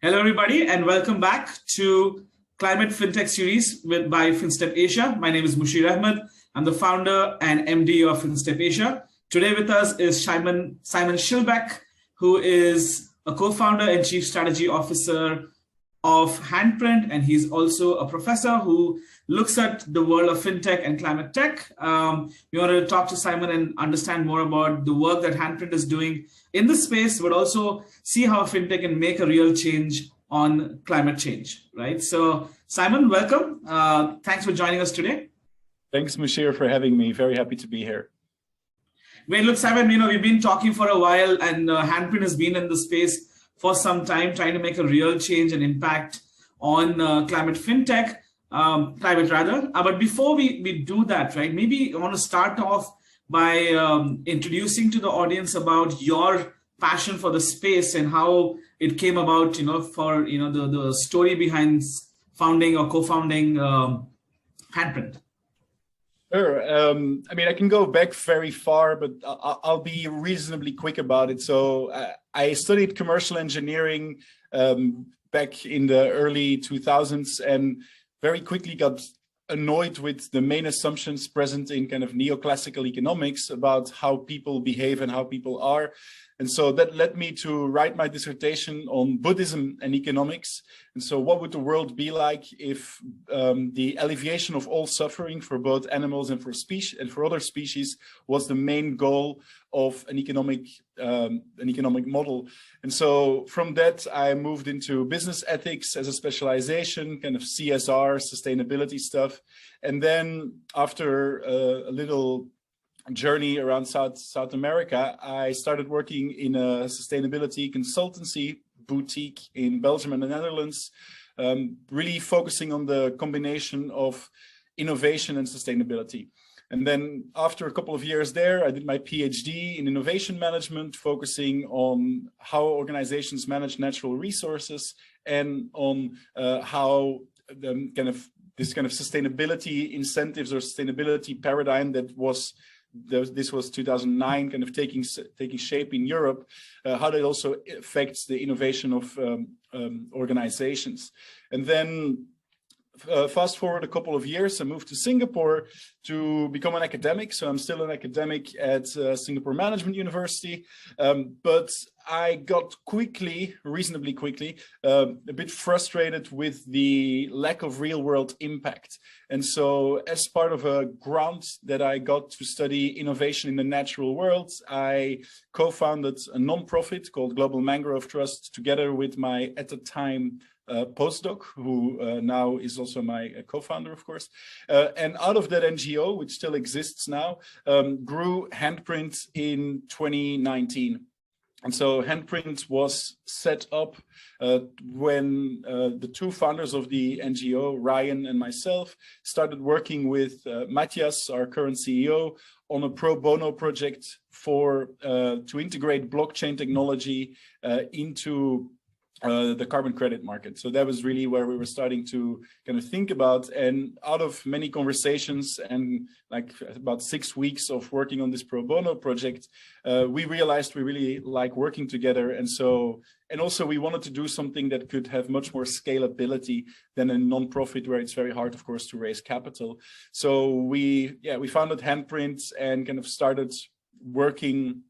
Hello, everybody, and welcome back to Climate FinTech series by Finstep Asia. My name is Musheer Ahmed. I'm the founder and MD of Finstep Asia. Today with us is Simon Schillebeeck, who is a co-founder and chief strategy officer of Handprint, and he's also a professor who looks at the world of fintech and climate tech. We want to talk to Simon and understand more about the work that Handprint is doing in this space, but also see how fintech can make a real change on climate change, right? So Simon, welcome. Thanks for joining us today. Thanks, Musheer, for having me. Very happy to be here. Great. Look, Simon, we've been talking for a while, and Handprint has been in the space for some time, trying to make a real change and impact on climate fintech, But before we do that, right, maybe I want to start off by introducing to the audience about your passion for the space and how it came about, for, the story behind founding or co-founding Handprint. Sure. I can go back very far, but I'll be reasonably quick about it. So I studied commercial engineering back in the early 2000s and very quickly got annoyed with the main assumptions present in kind of neoclassical economics about how people behave and how people are. And so that led me to write my dissertation on Buddhism and economics. And so what would the world be like if the alleviation of all suffering for both animals and for other species was the main goal of an economic model? And so from that, I moved into business ethics as a specialization, kind of CSR, sustainability stuff. And then after a little journey around South America, I started working in a sustainability consultancy boutique in Belgium and the Netherlands, really focusing on the combination of innovation and sustainability. And then after a couple of years there, I did my PhD in innovation management, focusing on how organizations manage natural resources and on how this kind of sustainability incentives or sustainability paradigm this was 2009, kind of taking shape in Europe, how that also affects the innovation of organizations. And then fast forward a couple of years, I moved to Singapore to become an academic. So I'm still an academic at Singapore Management University, but I got reasonably quickly, a bit frustrated with the lack of real world impact. And so as part of a grant that I got to study innovation in the natural world, I co-founded a nonprofit called Global Mangrove Trust together with my, at the time, postdoc, who now is also my co-founder, of course. And out of that NGO, which still exists now, grew Handprint in 2019. And so Handprint was set up when the two founders of the NGO, Ryan and myself, started working with Matthias, our current CEO, on a pro bono project to integrate blockchain technology into the carbon credit market. So that was really where we were starting to kind of think about, and out of many conversations and like about 6 weeks of working on this pro bono project, we realized we really like working together. And also we wanted to do something that could have much more scalability than a non-profit where it's very hard, of course, to raise capital. So we founded Handprint and kind of started working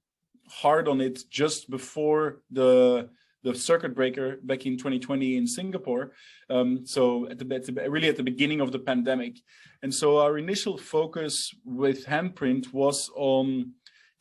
hard on it just before the circuit breaker back in 2020 in Singapore. So really at the beginning of the pandemic. And so our initial focus with Handprint was on,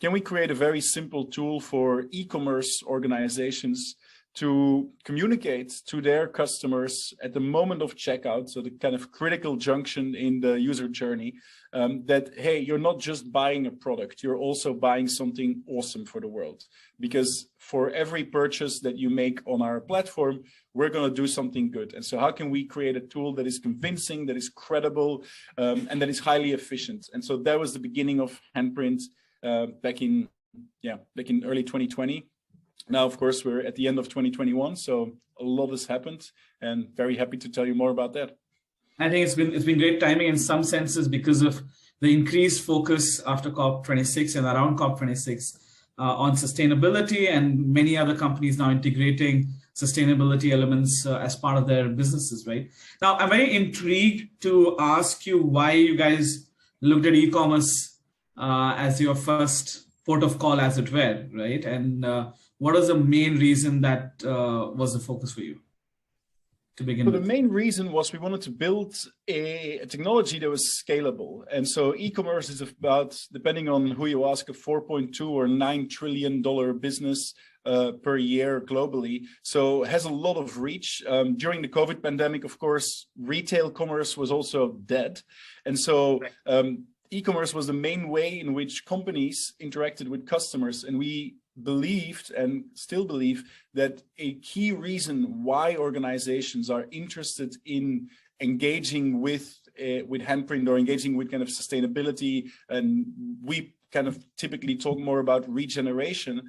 can we create a very simple tool for e-commerce organizations to communicate to their customers at the moment of checkout, so the kind of critical junction in the user journey, that, hey, you're not just buying a product, you're also buying something awesome for the world. Because for every purchase that you make on our platform, we're going to do something good. And so how can we create a tool that is convincing, that is credible, and that is highly efficient? And so that was the beginning of Handprint back in early 2020. Now, of course, we're at the end of 2021, so a lot has happened, and very happy to tell you more about that. I think it's been great timing in some senses because of the increased focus after COP26 and around COP26 on sustainability, and many other companies now integrating sustainability elements as part of their businesses, right? Now, I'm very intrigued to ask you why you guys looked at e-commerce as your first port of call, as it were, right? And what was the main reason that was the focus for you to begin So with? the main reason was we wanted to build a technology that was scalable. And so e-commerce is about, depending on who you ask, a $4.2 or $9 trillion business per year globally. So it has a lot of reach. During the COVID pandemic, of course, retail commerce was also dead. And so e-commerce was the main way in which companies interacted with customers. And we believed and still believe that a key reason why organizations are interested in engaging with Handprint or engaging with kind of sustainability, and we kind of typically talk more about regeneration,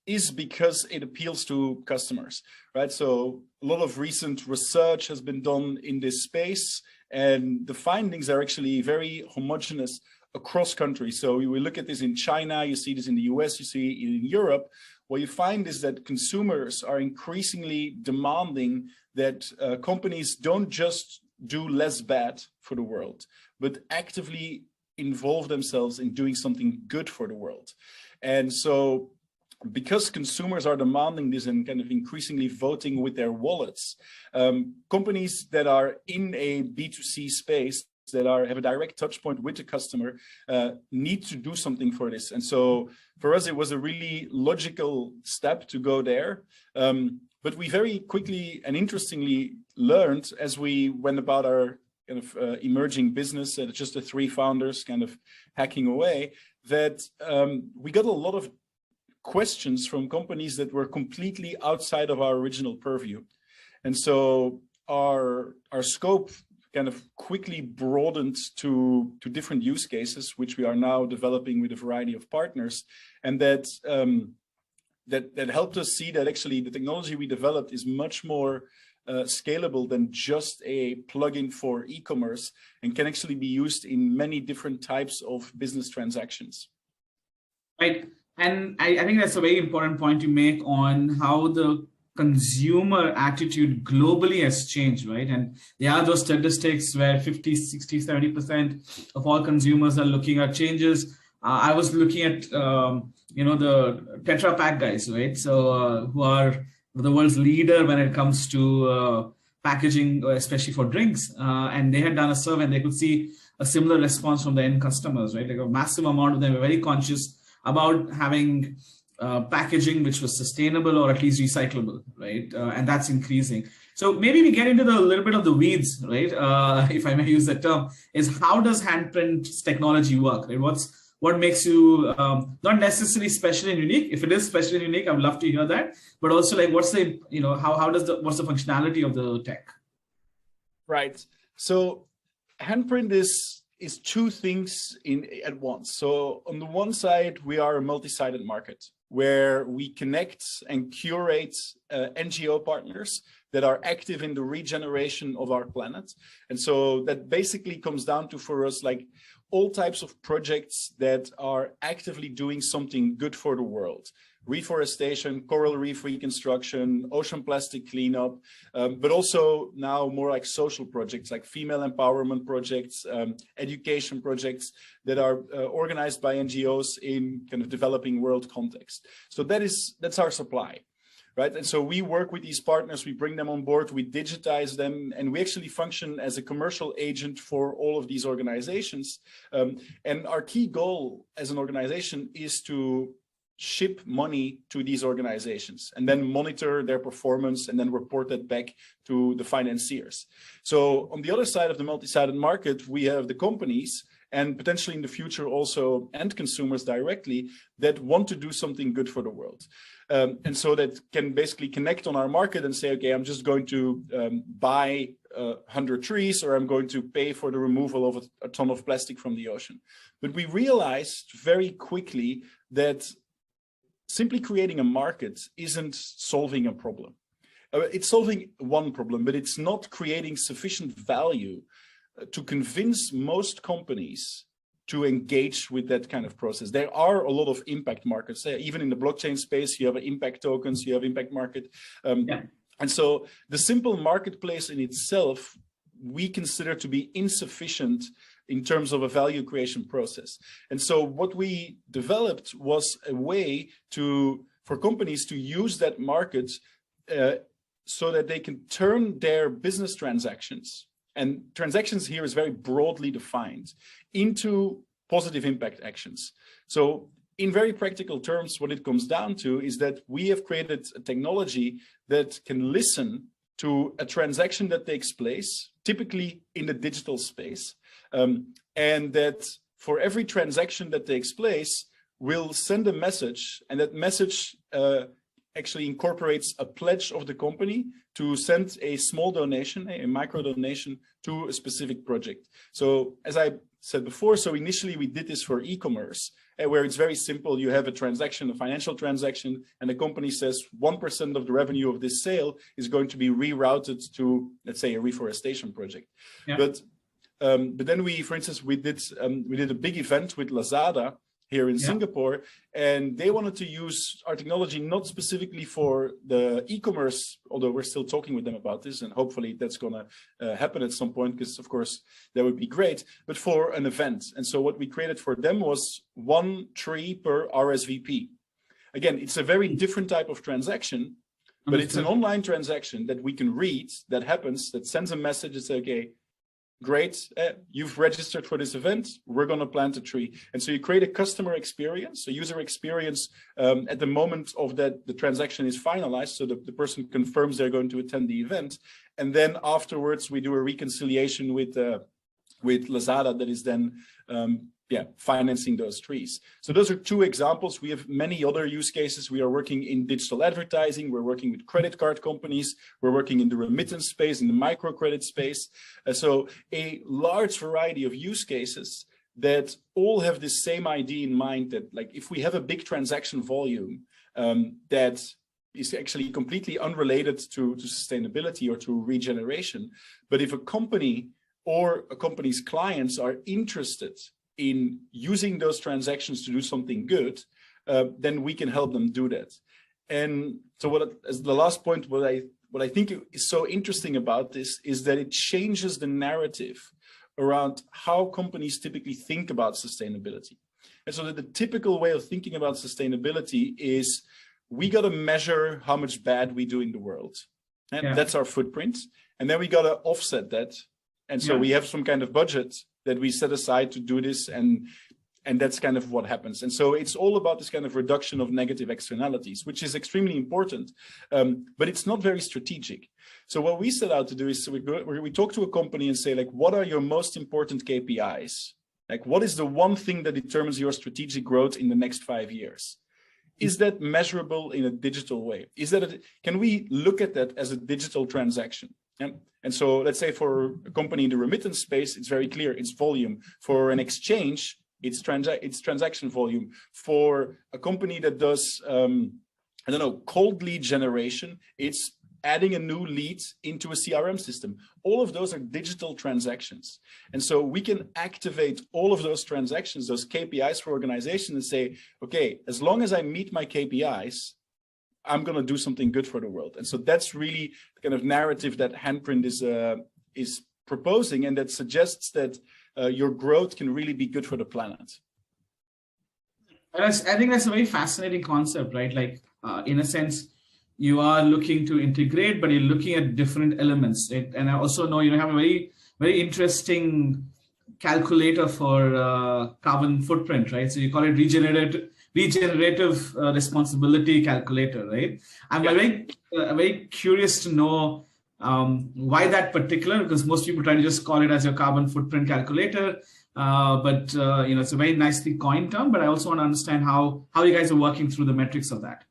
is because it appeals to customers, right? So a lot of recent research has been done in this space, and the findings are actually very homogeneous across countries. So we look at this in China, you see this in the US, you see it in Europe. What you find is that consumers are increasingly demanding that companies don't just do less bad for the world, but actively involve themselves in doing something good for the world. And so because consumers are demanding this and kind of increasingly voting with their wallets, companies that are in a B2C space that have a direct touch point with the customer need to do something for this. And so for us, it was a really logical step to go there. But we very quickly and interestingly learned as we went about our kind of emerging business, just the three founders kind of hacking away, that we got a lot of questions from companies that were completely outside of our original purview. And so our scope kind of quickly broadened to different use cases, which we are now developing with a variety of partners. And that helped us see that actually the technology we developed is much more scalable than just a plugin for e-commerce, and can actually be used in many different types of business transactions. Right. And I think that's a very important point you make on how the consumer attitude globally has changed, right? And there are those statistics where 50, 60, 70% of all consumers are looking at changes. I was looking at, the Tetra Pak guys, right? So who are the world's leader when it comes to packaging, especially for drinks. And they had done a survey and they could see a similar response from the end customers, right? Like a massive amount of them were very conscious about having packaging which was sustainable or at least recyclable, right? And that's increasing. So maybe we get into a little bit of the weeds, right? If I may use that term, is how does Handprint's technology work? Right? What makes you not necessarily special and unique? If it is special and unique, I would love to hear that. But also, like, what's the what's the functionality of the tech? Right. So Handprint is two things at once. So on the one side, we are a multi-sided market where we connect and curate NGO partners that are active in the regeneration of our planet. And so that basically comes down to, for us, like all types of projects that are actively doing something good for the world. Reforestation, coral reef reconstruction, ocean plastic cleanup, but also now more like social projects, like female empowerment projects, education projects that are organized by NGOs in kind of developing world context. So that's our supply, right? And so we work with these partners, we bring them on board, we digitize them, and we actually function as a commercial agent for all of these organizations. And our key goal as an organization is to ship money to these organizations and then monitor their performance and then report that back to the financiers. So on the other side of the multi-sided market, we have the companies and potentially in the future also end consumers directly that want to do something good for the world. And so that can basically connect on our market and say, okay, I'm just going to buy 100 trees, or I'm going to pay for the removal of a ton of plastic from the ocean. But we realized very quickly that simply creating a market isn't solving a problem. It's solving one problem, but it's not creating sufficient value to convince most companies to engage with that kind of process. There are a lot of impact markets. Even in the blockchain space, you have impact tokens, you have impact market. And so the simple marketplace in itself, we consider to be insufficient in terms of a value creation process. And so what we developed was a way for companies to use that market so that they can turn their business transactions, and transactions here is very broadly defined, into positive impact actions. So in very practical terms, what it comes down to is that we have created a technology that can listen to a transaction that takes place, typically in the digital space, and that for every transaction that takes place, we'll send a message, and that message actually incorporates a pledge of the company to send a small donation, a micro donation, to a specific project. So as I said before, so initially we did this for e-commerce, where it's very simple. You have a transaction, a financial transaction, and the company says 1% of the revenue of this sale is going to be rerouted to, let's say, a reforestation project. Yeah. But then we, for instance, we did a big event with Lazada here in Singapore, and they wanted to use our technology not specifically for the e-commerce, although we're still talking with them about this, and hopefully that's going to happen at some point, because of course that would be great, but for an event. And so what we created for them was 1 tree per RSVP. Again, it's a very different type of transaction, but it's an online transaction that we can read, that happens, that sends a message that says, okay, great, you've registered for this event, we're going to plant a tree. And so you create a customer experience, a user experience at the moment of that the transaction is finalized, so the person confirms they're going to attend the event. And then afterwards we do a reconciliation with Lazada that is then financing those trees. So those are 2 examples. We have many other use cases. We are working in digital advertising. We're working with credit card companies. We're working in the remittance space, in the microcredit space. So a large variety of use cases that all have the same idea in mind, that like if we have a big transaction volume that is actually completely unrelated to sustainability or to regeneration, but if a company or a company's clients are interested in using those transactions to do something good, then we can help them do that. And so as the last point, what I think is so interesting about this is that it changes the narrative around how companies typically think about sustainability. And so that the typical way of thinking about sustainability is we got to measure how much bad we do in the world. And that's our footprint. And then we got to offset that. And so we have some kind of budget that we set aside to do this, and that's kind of what happens. And so it's all about this kind of reduction of negative externalities, which is extremely important, but it's not very strategic. So what we set out to do is we talk to a company and say, like, what are your most important KPIs? Like, what is the one thing that determines your strategic growth in the next 5 years? Is that measurable in a digital way? Can we look at that as a digital transaction? And so let's say for a company in the remittance space, it's very clear, it's volume. For an exchange, it's transaction volume. For a company that does, cold lead generation, it's adding a new lead into a CRM system. All of those are digital transactions. And so we can activate all of those transactions, those KPIs for organizations, and say, okay, as long as I meet my KPIs, I'm going to do something good for the world. And so that's really the kind of narrative that Handprint is proposing, and that suggests that your growth can really be good for the planet. I think that's a very fascinating concept, right? Like, in a sense, you are looking to integrate, but you're looking at different elements. Right? And I also know you have a very, very interesting calculator for carbon footprint, right? So you call it regenerative responsibility calculator, right? I'm very curious to know why that particular, because most people try to just call it as your carbon footprint calculator, but it's a very nicely coined term. But I also want to understand how you guys are working through the metrics of that.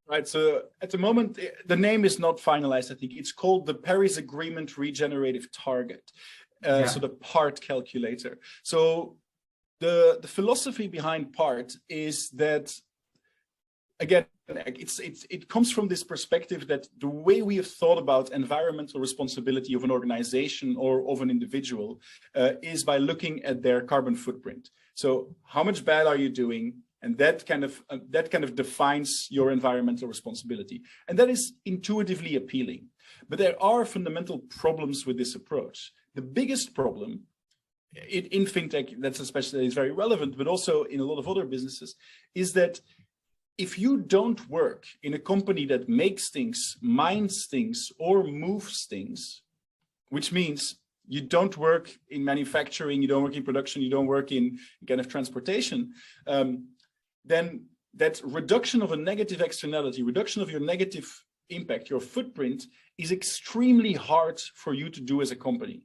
Right. So at the moment, the name is not finalized. I think it's called the Paris Agreement Regenerative Target. So the PART calculator. So the philosophy behind PART is that, again, it comes from this perspective that the way we have thought about environmental responsibility of an organization or of an individual is by looking at their carbon footprint. So how much bad are you doing? And that kind of defines your environmental responsibility. And that is intuitively appealing. But there are fundamental problems with this approach. The biggest problem in fintech, that's especially is very relevant, but also in a lot of other businesses, is that if you don't work in a company that makes things, mines things, or moves things, which means you don't work in manufacturing, you don't work in production, you don't work in kind of transportation, then that reduction of a negative externality, reduction of your negative impact, your footprint, is extremely hard for you to do as a company.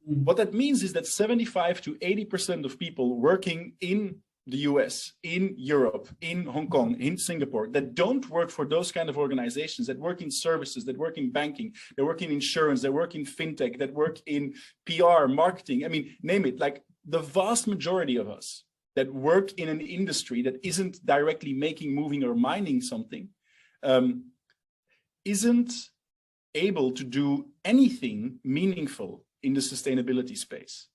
What that means is that 75 to 80% of people working in the US, in Europe, in Hong Kong, in Singapore, that don't work for those kind of organizations, that work in services, that work in banking, that work in insurance, that work in fintech, that work in PR, marketing, I mean, name it, like the vast majority of us that work in an industry that isn't directly making, moving, or mining something, isn't able to do anything meaningful in the sustainability space.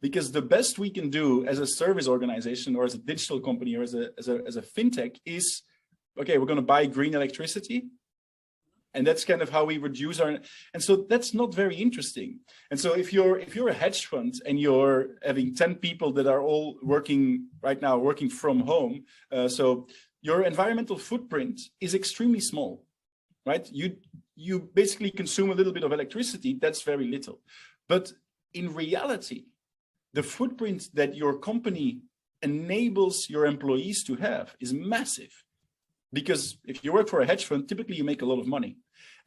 Because the best we can do as a service organization or as a digital company or as a fintech is, okay, we're going to buy green electricity. And that's kind of how we reduce our, and so that's not very interesting. And so if you're a hedge fund and you're having 10 people that are all working right now, working from home, so your environmental footprint is extremely small, right? You basically consume a little bit of electricity, that's very little. But in reality, the footprint that your company enables your employees to have is massive. Because if you work for a hedge fund, typically you make a lot of money.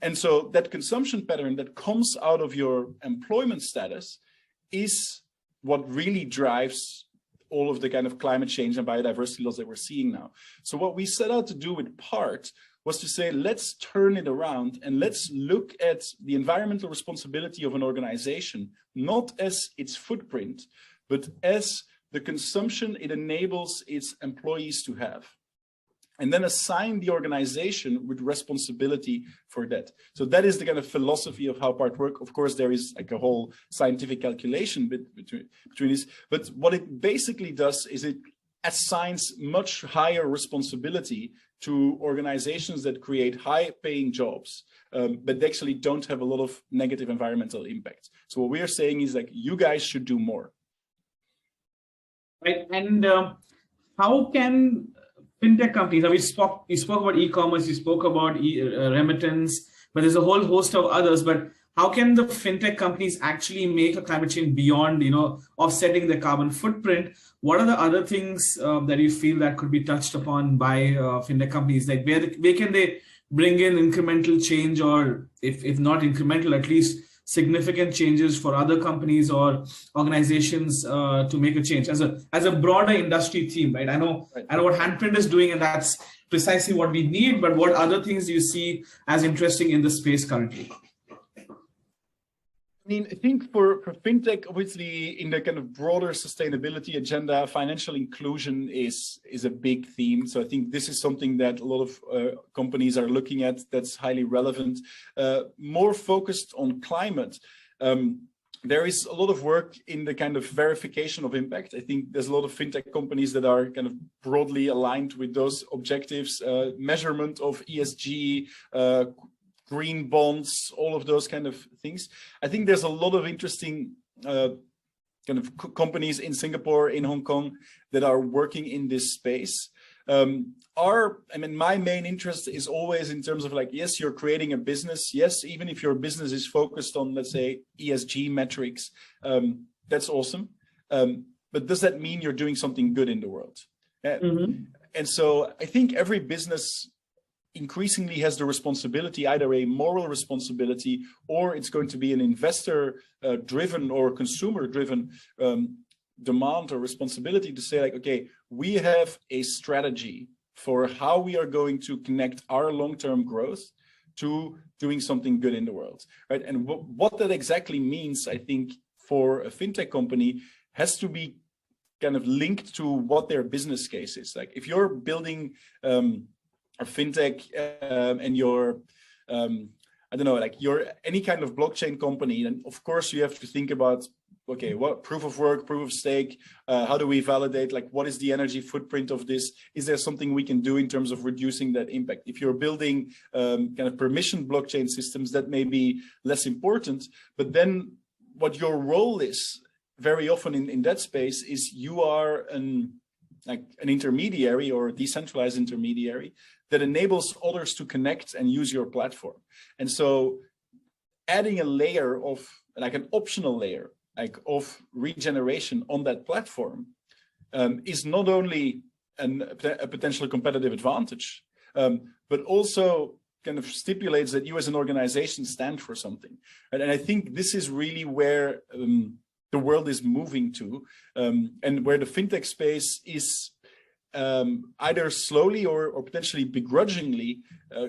And so that consumption pattern that comes out of your employment status is what really drives all of the kind of climate change and biodiversity loss that we're seeing now. So what we set out to do with PART was to say, let's turn it around and let's look at the environmental responsibility of an organization, not as its footprint, but as the consumption it enables its employees to have. And then assign the organization with responsibility for that. So that is the kind of philosophy of how PART works. Of course, there is like a whole scientific calculation between this, but what it basically does is it assigns much higher responsibility to organizations that create high-paying jobs, but actually don't have a lot of negative environmental impact. So what we are saying is like, you guys should do more. Right, and how can fintech companies, you spoke about e-commerce, you spoke about remittance, but there's a whole host of others, but how can the fintech companies actually make a climate change beyond, offsetting the carbon footprint? What are the other things that you feel that could be touched upon by fintech companies? Like where can they bring in incremental change, or if not incremental, at least significant changes for other companies or organizations to make a change as a broader industry theme, right? I know what Handprint is doing, and that's precisely what we need, but what other things do you see as interesting in the space currently? I mean, I think for fintech, obviously, in the kind of broader sustainability agenda, financial inclusion is a big theme. So I think this is something that a lot of companies are looking at that's highly relevant. More focused on climate, there is a lot of work in the kind of verification of impact. I think there's a lot of fintech companies that are kind of broadly aligned with those objectives, measurement of ESG, green bonds, all of those kind of things. I think there's a lot of interesting kind of companies in Singapore, in Hong Kong, that are working in this space. My main interest is always in terms of like, yes, you're creating a business. Yes, even if your business is focused on, let's say, ESG metrics, that's awesome. But does that mean you're doing something good in the world? And so I think every business increasingly has the responsibility, either a moral responsibility, or it's going to be an investor driven or consumer driven demand or responsibility to say like, okay, we have a strategy for how we are going to connect our long-term growth to doing something good in the world, right? And what that exactly means, I think, for a fintech company has to be kind of linked to what their business case is. Like if you're building a fintech and you're, I don't know, like you're any kind of blockchain company, then of course you have to think about okay, what proof of work, proof of stake, how do we validate, like what is the energy footprint of this? Is there something we can do in terms of reducing that impact? If you're building kind of permission blockchain systems, that may be less important, but then what your role is very often in that space is you are an intermediary or a decentralized intermediary that enables others to connect and use your platform. And so adding a layer of, like an optional layer, like of regeneration on that platform is not only a potential competitive advantage, but also kind of stipulates that you as an organization stand for something. And I think this is really where the world is moving to, and where the fintech space is either slowly or potentially begrudgingly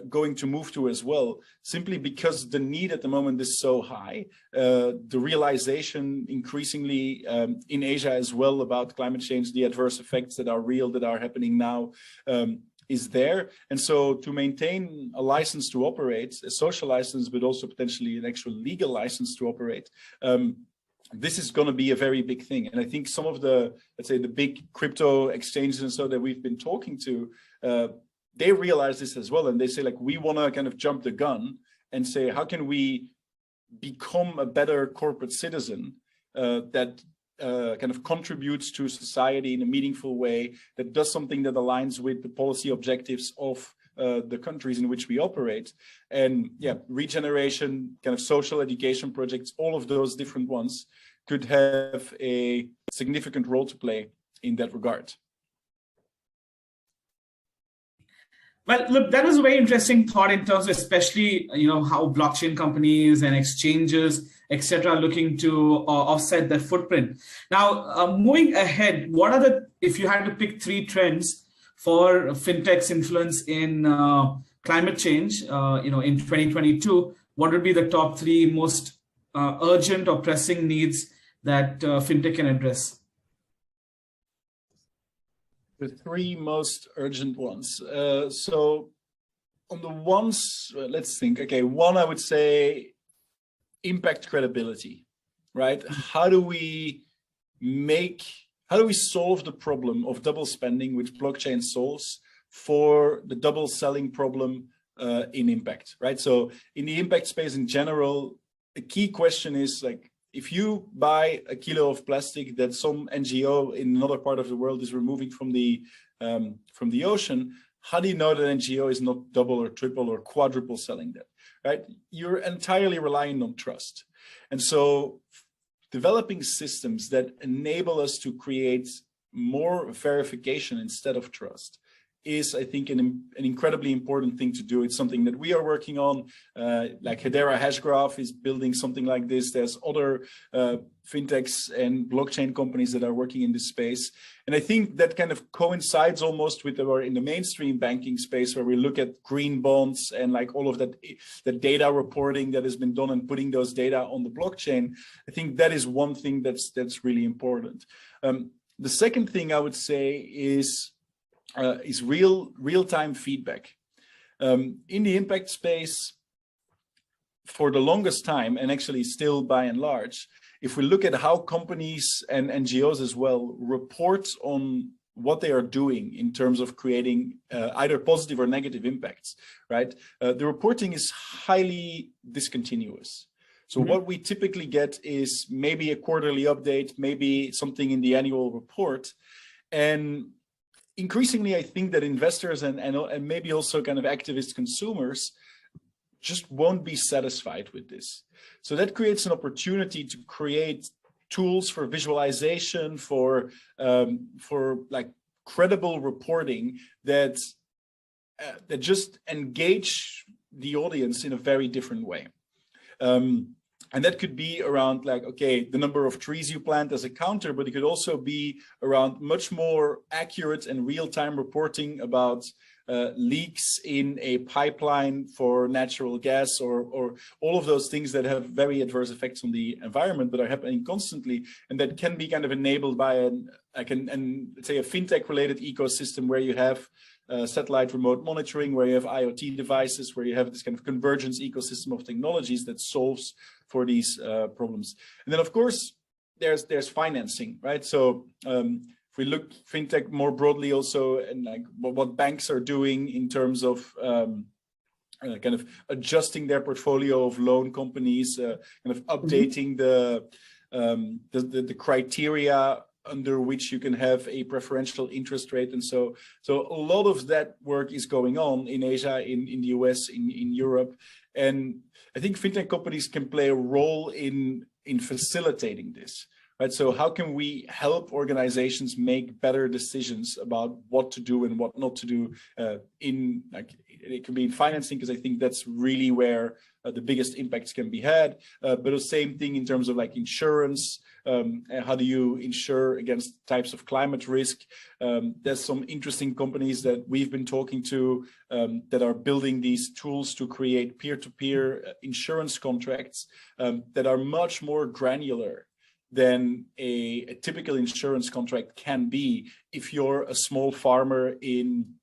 going to move to as well, simply because the need at the moment is so high. The realization increasingly in Asia as well about climate change, the adverse effects that are real, that are happening now, is there. And so to maintain a license to operate, a social license, but also potentially an actual legal license to operate, this is going to be a very big thing. And I think some of the, let's say, the big crypto exchanges and so that we've been talking to, they realize this as well. And they say, like, we want to kind of jump the gun and say, how can we become a better corporate citizen that kind of contributes to society in a meaningful way, that does something that aligns with the policy objectives of the countries in which we operate. And yeah, regeneration, kind of social education projects, all of those different ones could have a significant role to play in that regard. Well, look, that is a very interesting thought in terms of especially, how blockchain companies and exchanges, etc., are looking to offset their footprint. Now, moving ahead, what are if you had to pick 3 trends for fintech's influence in climate change, in 2022, what would be the top 3 most urgent or pressing needs that fintech can address? The 3 most urgent ones. So on the ones, let's think, okay, one, I would say impact credibility, right? How do we solve the problem of double spending, which blockchain solves, for the double selling problem in impact, right? So in the impact space in general, a key question is, like, if you buy a kilo of plastic that some NGO in another part of the world is removing from the ocean, how do you know that NGO is not double or triple or quadruple selling that, right? You're entirely relying on trust. And so developing systems that enable us to create more verification instead of trust is, I think, an incredibly important thing to do. It's something that we are working on. Like Hedera Hashgraph is building something like this. There's other fintechs and blockchain companies that are working in this space. And I think that kind of coincides almost with our in the mainstream banking space, where we look at green bonds and like all of that, the data reporting that has been done and putting those data on the blockchain. I think that is one thing that's really important. The second thing I would say is real-time feedback. In the impact space, for the longest time, and actually still by and large, if we look at how companies and NGOs as well report on what they are doing in terms of creating either positive or negative impacts, right? The reporting is highly discontinuous. So what we typically get is maybe a quarterly update, maybe something in the annual report. And increasingly, I think that investors and maybe also kind of activist consumers just won't be satisfied with this. So that creates an opportunity to create tools for visualization, for like credible reporting that just engage the audience in a very different way. And that could be around, like, okay, the number of trees you plant as a counter, but it could also be around much more accurate and real-time reporting about leaks in a pipeline for natural gas, or all of those things that have very adverse effects on the environment, but are happening constantly, and that can be kind of enabled by let's say a fintech-related ecosystem where you have satellite remote monitoring, where you have IoT devices, where you have this kind of convergence ecosystem of technologies that solves for these problems. And then, of course, there's financing, right? So if we look fintech more broadly also, and like what banks are doing in terms of kind of adjusting their portfolio of loan companies, kind of updating the criteria under which you can have a preferential interest rate. And so a lot of that work is going on in Asia, in the US, in Europe. And I think fintech companies can play a role in facilitating this, right? So how can we help organizations make better decisions about what to do and what not to do in, like, it can be in financing, because I think that's really where the biggest impacts can be had. But the same thing in terms of like insurance. How do you insure against types of climate risk? There's some interesting companies that we've been talking to that are building these tools to create peer-to-peer insurance contracts that are much more granular than a typical insurance contract can be if you're a small farmer in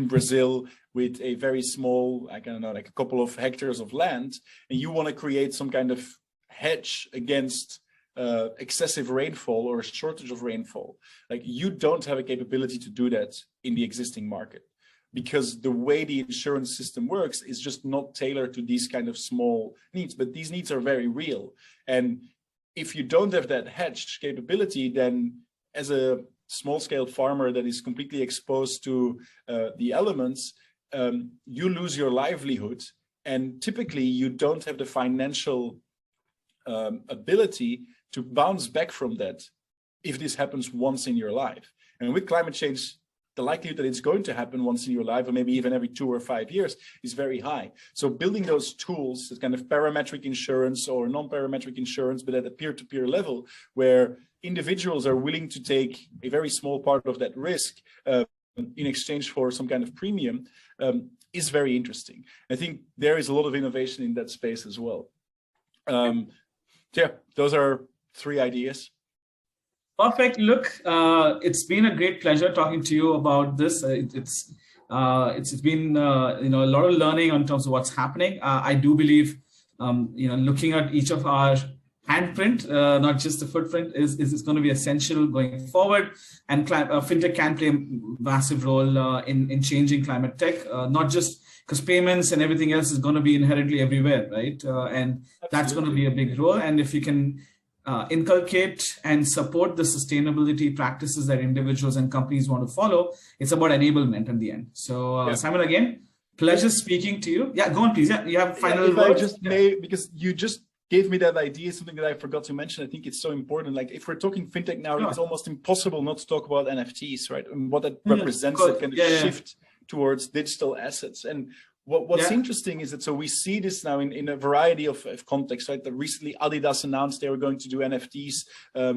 Brazil with a very small, I don't know, like a couple of hectares of land, and you want to create some kind of hedge against excessive rainfall or a shortage of rainfall. Like, you don't have a capability to do that in the existing market, because the way the insurance system works is just not tailored to these kind of small needs, but these needs are very real. And if you don't have that hedge capability, then as a small-scale farmer that is completely exposed to the elements, you lose your livelihood, and typically you don't have the financial ability to bounce back from that if this happens once in your life. And with climate change, the likelihood that it's going to happen once in your life, or maybe even every 2 or 5 years, is very high. So building those tools, that kind of parametric insurance or non-parametric insurance, but at a peer-to-peer level, where individuals are willing to take a very small part of that risk in exchange for some kind of premium, is very interesting. I think there is a lot of innovation in that space as well. Yeah, those are 3 ideas. Perfect. Look, it's been a great pleasure talking to you about this. It's been a lot of learning in terms of what's happening. I do believe looking at each of our handprint, not just the footprint, is going to be essential going forward. And fintech can play a massive role in changing climate tech, not just because payments and everything else is going to be inherently everywhere, right? And that's going to be a big role. And if you can inculcate and support the sustainability practices that individuals and companies want to follow, it's about enablement in the end. So Simon, again, pleasure speaking to you. Yeah, go on, please. Yeah, you have final words? I just may, because you just gave me that idea, something that I forgot to mention. I think it's so important. Like, if we're talking fintech now, it's almost impossible not to talk about NFTs, right? And what that represents, that kind of shift towards digital assets. And what's interesting is that, so we see this now in a variety of contexts, right? That recently Adidas announced they were going to do NFTs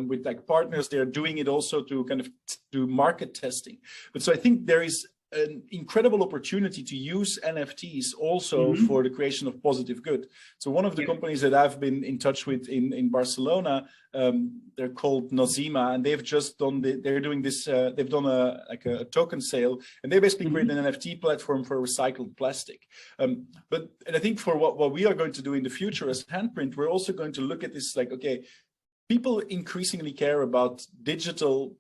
with like partners. They're doing it also to kind of do market testing. But so I think there is an incredible opportunity to use NFTs also for the creation of positive good. So one of the companies that I've been in touch with in Barcelona, they're called Nozima, and they've just done they're doing this. They've done a token sale, and they basically created an NFT platform for recycled plastic. And I think for what we are going to do in the future as Handprint, we're also going to look at this like, okay, people increasingly care about digital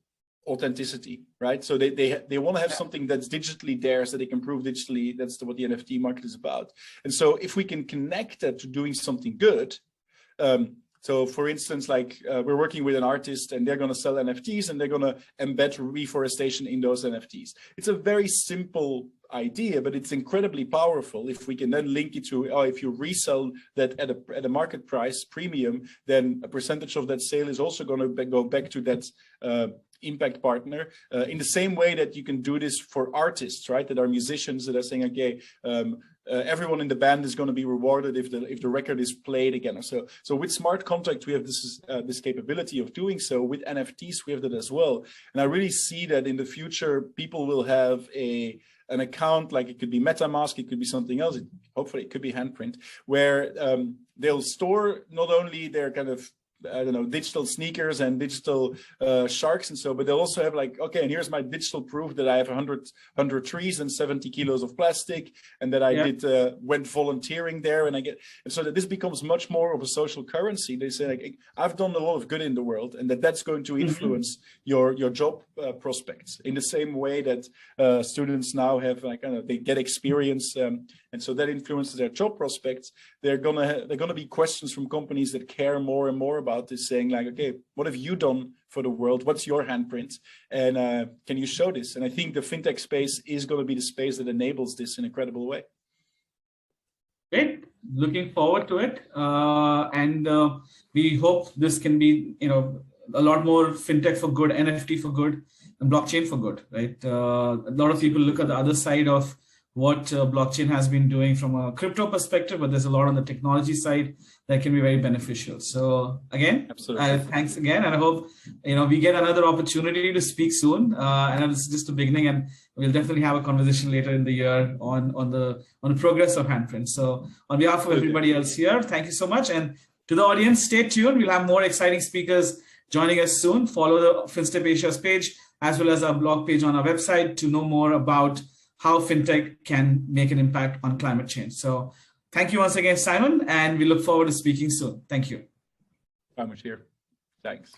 authenticity, right? So they want to have something that's digitally theirs, that they can prove digitally. That's what the NFT market is about. And so if we can connect that to doing something good, so for instance, like we're working with an artist and they're going to sell NFTs and they're going to embed reforestation in those NFTs. It's a very simple idea, but it's incredibly powerful if we can then link it to, if you resell that at a market price premium, then a percentage of that sale is also going to go back to that impact partner, in the same way that you can do this for artists, right? That are musicians that are saying, okay, everyone in the band is going to be rewarded if the record is played again. So with smart contract, we have this capability of doing so. With NFTs, we have that as well. And I really see that in the future, people will have an account, like it could be MetaMask, it could be something else. Hopefully it could be Handprint, where they'll store not only their kind of I don't know, digital sneakers and digital sharks and so, but they'll also have like, okay, and here's my digital proof that I have 100 trees and 70 kilos of plastic, and that I went volunteering there, and and so that this becomes much more of a social currency. They say like, I've done a lot of good in the world, and that's going to influence your job prospects in the same way that students now have like, I don't know, they get experience, and so that influences their job prospects. They're gonna be questions from companies that care more and more about this, saying like, okay, what have you done for the world? What's your handprint? And can you show this? And I think the fintech space is going to be the space that enables this in a credible way. Great, looking forward to it, and we hope this can be, a lot more fintech for good, NFT for good, and blockchain for good, right? A lot of people look at the other side of what blockchain has been doing from a crypto perspective, but there's a lot on the technology side that can be very beneficial. So again, thanks again, and I hope we get another opportunity to speak soon. I know this is just the beginning, and we'll definitely have a conversation later in the year on the progress of Handprint. So on behalf of everybody else here, thank you so much, and to the audience, stay tuned. We'll have more exciting speakers joining us soon. Follow the Finstep Asia's page as well as our blog page on our website to know more about how fintech can make an impact on climate change. So thank you once again, Simon, and we look forward to speaking soon. Thank you. Bye, Musheer. Thanks.